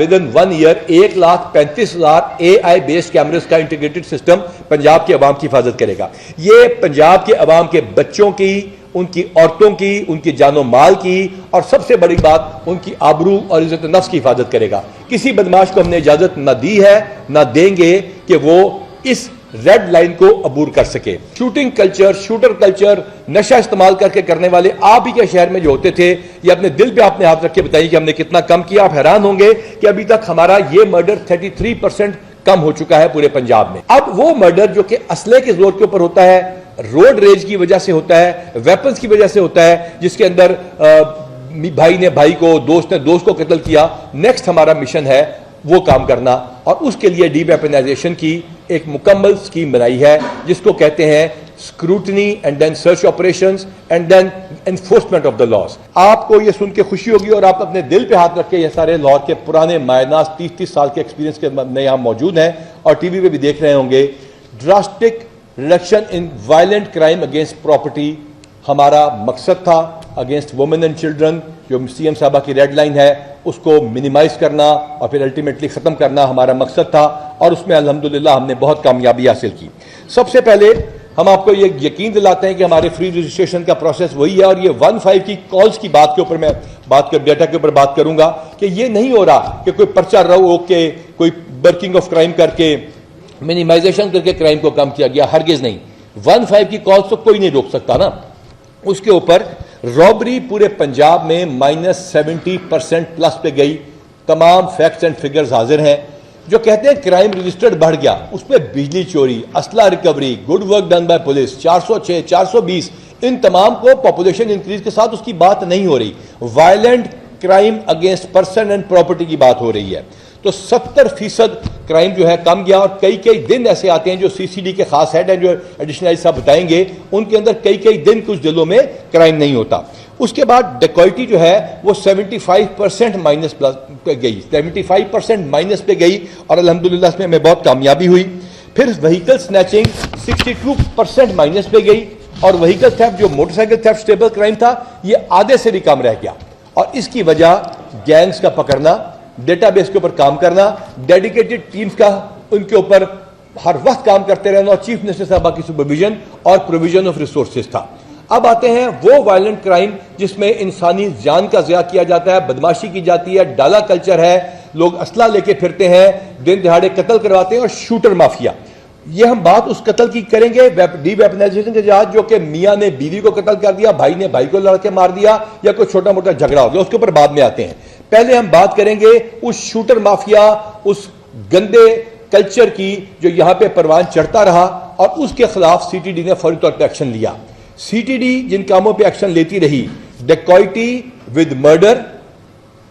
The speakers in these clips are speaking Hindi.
With in 1 year 1,35,000 AI based cameras का इंटीग्रेटेड सिस्टम पंजाब के अवाम की हिफाजत करेगा। ये पंजाब के अवाम के बच्चों की, उनकी औरतों की, उनकी जानो माल की और सबसे बड़ी बात उनकी आबरू और इज्जत नफ्स की हिफाजत करेगा। किसी बदमाश को हमने इजाजत न दी है न देंगे कि वो इस रेड लाइन को अबूर कर सके। शूटिंग कल्चर, शूटर कल्चर, नशा इस्तेमाल करके करने वाले आप ही के शहर में जो होते थे, ये अपने दिल पे आपने हाथ रख के बताइए कि हमने कितना कम किया। आप हैरान होंगे कि अभी तक हमारा ये मर्डर 33% कम हो चुका है पूरे पंजाब में। अब वो मर्डर जो कि असले के जोर के ऊपर होता है, रोड रेज की वजह से होता है, वेपन्स की वजह से होता है, जिसके अंदर भाई ने भाई को, दोस्त ने दोस्त को कत्ल किया। नेक्स्ट हमारा मिशन है वो काम करना और उसके लिए डीवेपनाइजेशन की एक मुकम्मल स्कीम बनाई है जिसको कहते हैं scrutiny and then search operations and then enforcement of the laws. आपको ये सुन के खुशी होगी और आप अपने दिल पे हाथ रख के ये सारे लाहौर के पुराने मायनास 30-30 साल के एक्सपीरियंस के में यहाँ मौजूद हैं और टीवी पे भी देख रहे होंगे। Drastic reduction in violent crime against property हमारा मकसद था, अगेंस्ट वुमेन एंड चिल्ड्रन जो सीएम साहबा की रेड लाइन है उसको मिनिमाइज करना और फिर अल्टीमेटली ख़त्म करना हमारा मकसद था और उसमें अल्हम्दुलिल्लाह हमने बहुत कामयाबी हासिल की। सबसे पहले हम आपको ये यकीन दिलाते हैं कि हमारे फ्री रजिस्ट्रेशन का प्रोसेस वही है और ये 15 की कॉल्स की बात के ऊपर मैं डेटा के ऊपर बात करूंगा कि ये नहीं हो रहा कि कोई पर्चा रोक के, कोई बर्किंग ऑफ क्राइम करके, मिनिमाइजेशन करके क्राइम को कम किया गया, हरगिज नहीं। 15 की कॉल्स तो कोई नहीं रोक सकता ना। उसके ऊपर रॉबरी पूरे पंजाब में -70% प्लस पे गई। तमाम फैक्ट्स एंड फिगर्स हाजिर हैं जो कहते हैं क्राइम रजिस्टर्ड बढ़ गया, उसमें बिजली चोरी, असला recovery, good work done by police 406, 420, इन तमाम को पॉपुलेशन इंक्रीज के साथ उसकी बात नहीं हो रही। Violent crime against person and property की बात हो रही है। तो 70% क्राइम जो है कम गया और कई कई दिन ऐसे आते हैं जो सीसीडी के खास हेड हैं जो एडिशनल साहब बताएंगे, उनके अंदर कई कई दिन कुछ जिलों में क्राइम नहीं होता। उसके बाद डेकॉइटी जो है वो 75% माइनस प्लस पे गई, 75% माइनस पे गई और अल्हम्दुलिल्लाह इसमें हमें बहुत कामयाबी हुई। फिर व्हीकल स्नैचिंग 62% माइनस पे गई और व्हीकल थेफ्ट जो मोटरसाइकिल थेफ्ट स्टेबल क्राइम था ये आधे से भी कम रह गया और इसकी वजह गैंग्स का पकड़ना, डेटाबेस के ऊपर काम करना, डेडिकेटेड टीम्स का उनके ऊपर हर वक्त काम करते रहना और चीफ मिनिस्टर साहबा की सुपरविजन और प्रोविजन ऑफ रिसोर्सेज था। अब आते हैं वो वायलेंट क्राइम जिसमें इंसानी जान का ज़िया किया जाता है, बदमाशी की जाती है, डाला कल्चर है, लोग असला लेके फिरते हैं, दिन दिहाड़े कत्ल करवाते हैं और शूटर माफिया। ये हम बात उस कत्ल की करेंगे डीवेपनाइजेशन के जहाज जो कि मियाँ ने बीवी को कत्ल कर दिया, भाई ने भाई को लड़के मार दिया या कोई छोटा मोटा झगड़ा हो गया, उसके ऊपर बाद में आते हैं। पहले हम बात करेंगे उस शूटर माफिया, उस गंदे कल्चर की जो यहां पे परवान चढ़ता रहा और उसके खिलाफ सीटीडी ने फौरी तौर पर एक्शन लिया। सीटीडी जिन कामों पे एक्शन लेती रही, डेकॉइटी विद मर्डर,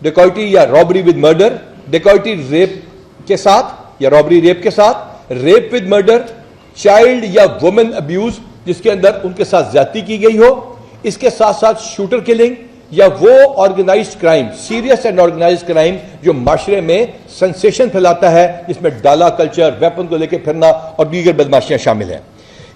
डेकॉइटी या robbery with murder, dacoity rape के साथ या रॉबरी रेप के साथ, रेप विद मर्डर, चाइल्ड या वुमेन अब्यूज जिसके अंदर उनके साथ ज्यादती की गई हो, इसके साथ साथ शूटर किलिंग या वो organised crime, serious and organised crime जो माशरे में सेंसेशन फैलाता है, जिसमें डाला कल्चर, वेपन को लेकर फिरना और दीगर बदमाशियां शामिल हैं।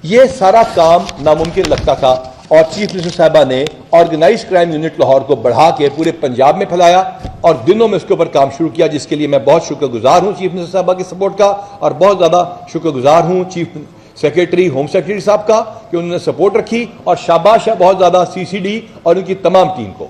ये सारा काम नामुमकिन लगता था और चीफ मिनिस्टर साहबा ने ऑर्गेनाइज्ड क्राइम यूनिट लाहौर को बढ़ा के पूरे पंजाब में फैलाया और दिनों में उसके ऊपर काम शुरू किया, जिसके लिए मैं बहुत शुक्रगुजार हूं चीफ मिनिस्टर साहबा की सपोर्ट का और बहुत ज्यादा शुक्रगुजार हूं चीफ सेक्रेटरी, होम सेक्रेटरी साहब का कि उन्होंने सपोर्ट रखी और शाबाश है बहुत ज़्यादा सीसीडी और उनकी तमाम टीम को,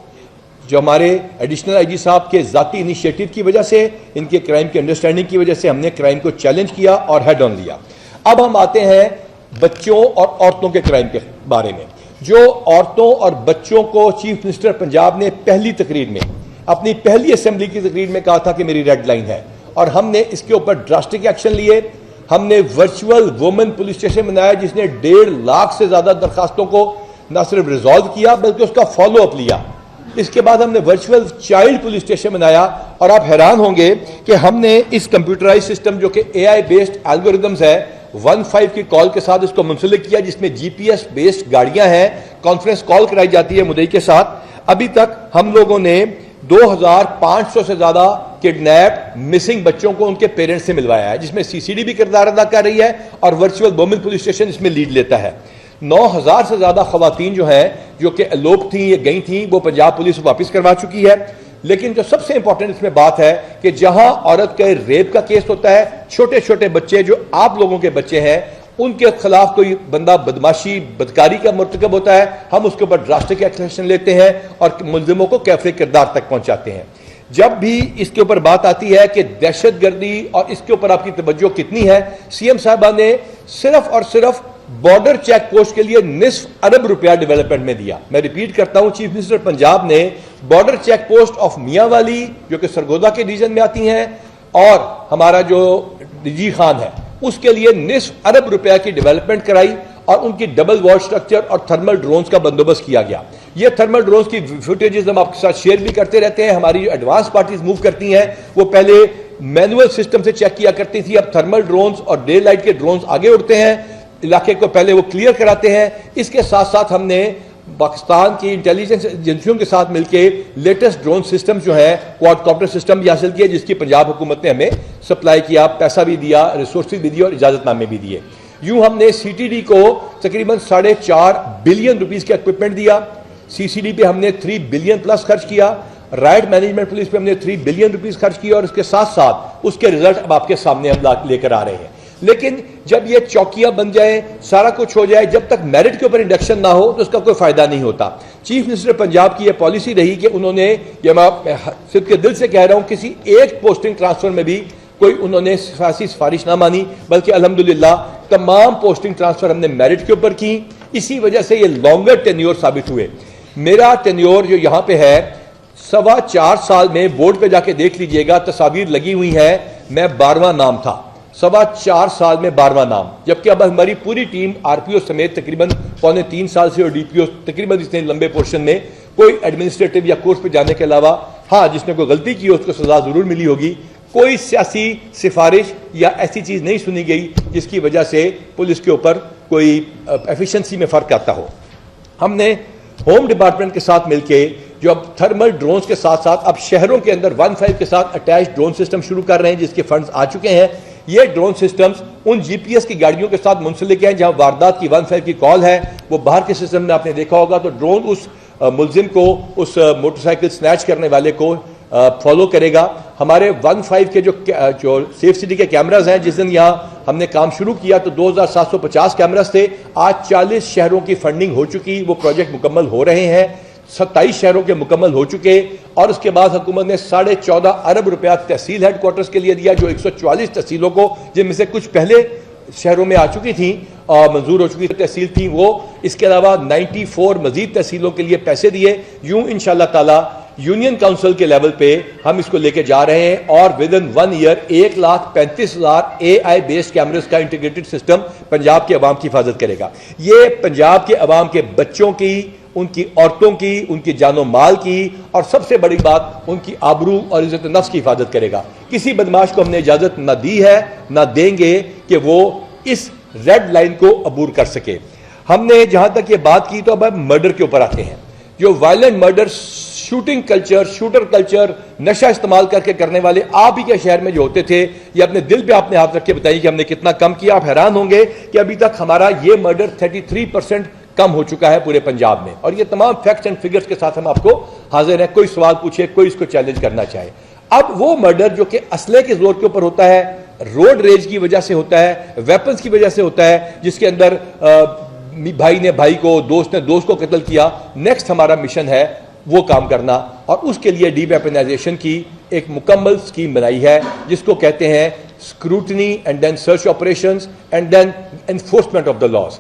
जो हमारे एडिशनल आईजी साहब के ज़ाती इनिशिएटिव की वजह से, इनके क्राइम की अंडरस्टैंडिंग की वजह से हमने क्राइम को चैलेंज किया और हेड ऑन लिया। अब हम आते हैं बच्चों और औरतों के क्राइम के बारे में। जो औरतों और बच्चों को चीफ मिनिस्टर पंजाब ने पहली तकरीर में, अपनी पहली असेंबली की तकरीर में कहा था कि मेरी रेड लाइन है और हमने इसके ऊपर ड्रास्टिक एक्शन लिए। हमने वर्चुअल वुमेन पुलिस स्टेशन बनाया जिसने 1.5 लाख से ज्यादा दरखास्तों को न सिर्फ रिजॉल्व किया बल्कि उसका फॉलो अप लिया। इसके बाद हमने वर्चुअल चाइल्ड पुलिस स्टेशन बनाया और आप हैरान होंगे कि हमने इस कंप्यूटराइज सिस्टम जो कि AI बेस्ड एल्गोरिथम्स है 15 की कॉल के साथ इसको मुंसलिक किया, जिसमें GPS बेस्ड गाड़ियां हैं, कॉन्फ्रेंस कॉल कराई जाती है मुद्दई के साथ। अभी तक हम लोगों ने 2500 से ज्यादा किडनैप मिसिंग बच्चों को उनके पेरेंट्स से मिलवाया है, जिसमें सीसीडी भी किरदार अदा कर रही है और वर्चुअल वुमेन पुलिस स्टेशन इसमें लीड लेता है। 9000 से ज्यादा खवातीन जो हैं जो कि अलोप थी या गई थी वो पंजाब पुलिस वापस करवा चुकी है। लेकिन जो सबसे इंपॉर्टेंट इसमें बात है कि जहां औरत के रेप का केस होता है, छोटे छोटे बच्चे जो आप लोगों के बच्चे हैं, उनके खिलाफ कोई बंदा बदमाशी बदकारी का मर्तकब होता है, हम उसके ऊपर ड्रास्टिक एक्शन लेते हैं और मुलजिमों को कैफे किरदार तक पहुंचाते हैं। जब भी इसके ऊपर बात आती है कि दहशतगर्दी और इसके ऊपर आपकी तवज्जो कितनी है, सीएम साहबा ने सिर्फ और सिर्फ बॉर्डर चेक पोस्ट के लिए निस्फ अरब रुपया डेवलपमेंट में दिया। मैं रिपीट करता हूं, चीफ मिनिस्टर पंजाब ने border check post of Mianwali जो कि सरगोदा के रीजन में आती हैं और हमारा जो रिजी खान है उसके लिए निस्फ अरब रुपया की डेवलपमेंट कराई और उनकी डबल वॉल स्ट्रक्चर और थर्मल ड्रोन्स का बंदोबस्त किया गया। ये थर्मल ड्रोन्स की फुटेजेस हम आपके साथ शेयर भी करते रहते हैं। हमारी जो एडवांस पार्टीज मूव करती हैं वो पहले मैनुअल सिस्टम से चेक किया करती थी, अब थर्मल ड्रोन्स और डे लाइट के ड्रोन्स आगे उड़ते हैं, इलाके को पहले वो क्लियर कराते हैं। इसके साथ साथ हमने पाकिस्तान की इंटेलिजेंस एजेंसियों के साथ मिलकर लेटेस्ट ड्रोन सिस्टम जो है क्वाडकॉप्टर सिस्टम भी हासिल किया, जिसकी पंजाब हुकूमत ने हमें सप्लाई किया, पैसा भी दिया, रिसोर्सेज भी दिए और इजाजतनामे भी दिए। यूं हमने सीटीडी को तकरीबन 4.5 बिलियन रुपीस का इक्विपमेंट दिया, सीसीडी पे हमने 3 बिलियन प्लस खर्च किया, राइट मैनेजमेंट पुलिस पे हमने 3 बिलियन रुपीस खर्च किया और इसके साथ साथ उसके रिजल्ट अब आपके सामने हम लेकर आ रहे हैं। लेकिन जब ये चौकियां बन जाए, सारा कुछ हो जाए, जब तक मेरिट के ऊपर इंडक्शन ना हो तो उसका कोई फायदा नहीं होता। चीफ मिनिस्टर पंजाब की यह पॉलिसी रही कि उन्होंने, ये मैं सिर्फ के दिल से कह रहा हूं, किसी एक पोस्टिंग ट्रांसफर में भी कोई उन्होंने सियासी सिफारिश ना मानी, बल्कि अल्हम्दुलिल्लाह तमाम पोस्टिंग ट्रांसफर हमने मेरिट के ऊपर की। इसी वजह से ये लॉन्गर टेन्योर साबित हुए। मेरा टेन्योर जो यहां पे है 4.25 साल में, बोर्ड पे जाके देख लीजिएगा, तस्वीर लगी हुई है, मैं 12वां नाम था। 4.25 साल में 12वां नाम, जबकि अब हमारी पूरी टीम आरपीओ समेत तकरीबन 3.25 साल से और डीपीओ तकरीबन इतने लंबे पोर्शन में कोई एडमिनिस्ट्रेटिव या कोर्स पे जाने के अलावा, हाँ जिसने कोई गलती की हो उसको सजा जरूर मिली होगी, कोई सियासी सिफारिश या ऐसी चीज नहीं सुनी गई जिसकी वजह से पुलिस के ऊपर कोई एफिशिएंसी में फर्क आता हो। हमने होम डिपार्टमेंट के साथ मिलकर जो अब थर्मल ड्रोन्स के साथ साथ अब शहरों के अंदर 1.5 के साथ अटैच ड्रोन सिस्टम शुरू कर रहे हैं, जिसके फंड्स आ चुके हैं। ये ड्रोन सिस्टम्स उन जीपीएस की गाड़ियों के साथ मुंसलिक हैं, जहां वारदात की 1.5 की कॉल है, वो बाहर के सिस्टम में आपने देखा होगा, तो ड्रोन उस मुलजिम को, उस मोटरसाइकिल स्नैच करने वाले को फॉलो करेगा। हमारे 1.5 के जो सेफ सिटी के कैमराज हैं, जिस दिन यहाँ हमने काम शुरू किया तो 2750 कैमराज थे, आज 40 शहरों की फंडिंग हो चुकी, वो प्रोजेक्ट मुकम्मल हो रहे हैं, 27 शहरों के मुकम्मल हो चुके और उसके बाद हुकूमत ने 14.5 अरब रुपया तहसील हेडक्वार्टर्स के लिए दिया, जो 144 तहसीलों को, जिनमें से कुछ पहले शहरों में आ चुकी थी और मंजूर हो चुकी तहसील थी वो, इसके अलावा 94 मजीद तहसीलों के लिए पैसे दिए। यूं इंशाल्लाह ताला यूनियन काउंसिल के लेवल पे हम इसको लेके जा रहे हैं और within 1 year 1,35,000 AI based cameras का इंटीग्रेटेड सिस्टम पंजाब के अवाम की हिफाजत करेगा। ये पंजाब के अवाम के बच्चों की, उनकी औरतों की, उनकी जानो माल की और सबसे बड़ी बात उनकी आबरू और इज्जत नफ्स की हिफाजत करेगा। किसी बदमाश को हमने इजाजत ना दी है, ना देंगे कि वो इस रेड लाइन को अबूर कर सके। हमने जहां तक ये बात की, तो अब हम मर्डर के ऊपर आते हैं। जो violent murder, shooting culture, shooter culture, नशा इस्तेमाल करके करने वाले आप ही के शहर में जो होते थे, ये अपने दिल पे आपने हाथ रख के बताइए कि हमने कितना कम किया। आप हैरान होंगे कि अभी तक हमारा ये मर्डर 33% कम हो चुका है पूरे पंजाब में, और ये तमाम फैक्ट्स एंड फिगर्स के साथ हम आपको हाजिर हैं। कोई सवाल पूछे, कोई इसको चैलेंज करना चाहे। अब वो मर्डर जो कि असले के जोर के ऊपर होता है, रोड रेज की वजह से होता है, वेपन्स की वजह से होता है, जिसके अंदर भाई ने भाई को, दोस्त ने दोस्त को कत्ल किया, नेक्स्ट हमारा मिशन है वो काम करना, और उसके लिए डीवेपनाइजेशन की एक मुकम्मल स्कीम बनाई है, जिसको कहते हैं scrutiny and then search operations and then enforcement of the laws.